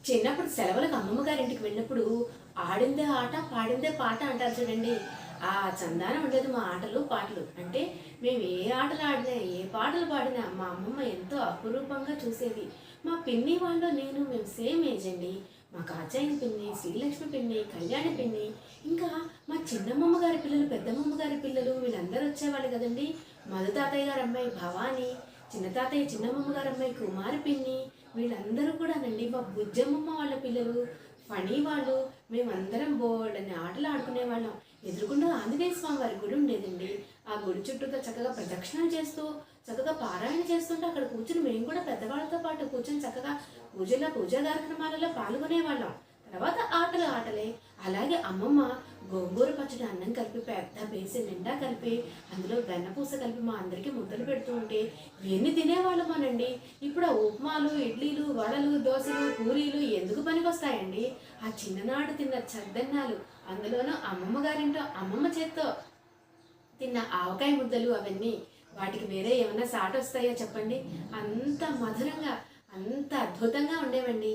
చిన్నప్పుడు సెలవులకు అమ్మమ్మ గారింటికి వెళ్ళినప్పుడు ఆడిందే ఆట పాడిందే పాట అంటారు చూడండి. ఆ చందాన ఉండేది మా ఆటలు పాటలు. అంటే మేము ఏ ఆటలు ఆడినా ఏ పాటలు పాడినా మా అమ్మమ్మ ఎంతో అపురూపంగా చూసేది. మా పిన్ని వాళ్ళు మేము సేమ్ ఏజ్ అండి. మా కాచాయని పిన్ని, శ్రీలక్ష్మి పిన్ని, కళ్యాణి పిన్ని, ఇంకా మా చిన్నమ్మమ్మ గారి పిల్లలు, పెద్దమ్మమ్మ గారి పిల్లలు వీళ్ళందరూ వచ్చేవాళ్ళు కదండి. మధు తాతయ్య గారి అమ్మాయి భవాని, చిన్న తాతయ్య చిన్నమ్మమ్మ గారి అమ్మాయి కుమారి పిన్ని, వీళ్ళందరూ కూడానండి మా బుజ్జమ్మమ్మ వాళ్ళ పిల్లలు, ఫణి వాళ్ళు, మేమందరం బోల్డని ఆటలు ఆడుకునేవాళ్ళం. ఎదురుకుండా ఆంజనేయ స్వామి వారి గుడి ఉండేదండి. ఆ గుడి చుట్టూతో చక్కగా ప్రదక్షిణలు చేస్తూ చక్కగా పారాయణ చేస్తుంటే అక్కడ కూర్చుని మేము కూడా పెద్దవాళ్ళతో పాటు కూర్చొని చక్కగా పూజా కార్యక్రమాలలో పాల్గొనేవాళ్ళం. తర్వాత ఆటలు ఆటలే. అలాగే అమ్మమ్మ గోంగూర పచ్చడి అన్నం కలిపి పెద్ద బేసిన్ నిండా కలిపి అందులో వెన్నపూస కలిపి మా అందరికీ ముద్దలు పెడుతూ ఉంటే ఎన్ని తినేవాళ్ళమోనండి. ఇప్పుడు ఆ ఉప్మాలు, ఇడ్లీలు, వడలు, దోశలు, పూరీలు ఎందుకు పనికొస్తాయండి? ఆ చిన్ననాడు తిన్న చద్దన్నాలు, అందులోనూ అమ్మమ్మ గారింటో అమ్మమ్మ చేత్తో తిన్న ఆవకాయ ముద్దలు, అవన్నీ వాటికి వేరే ఏమన్నా సాటి వస్తాయో చెప్పండి. అంత మధురంగా, అంత అద్భుతంగా ఉండేవండి.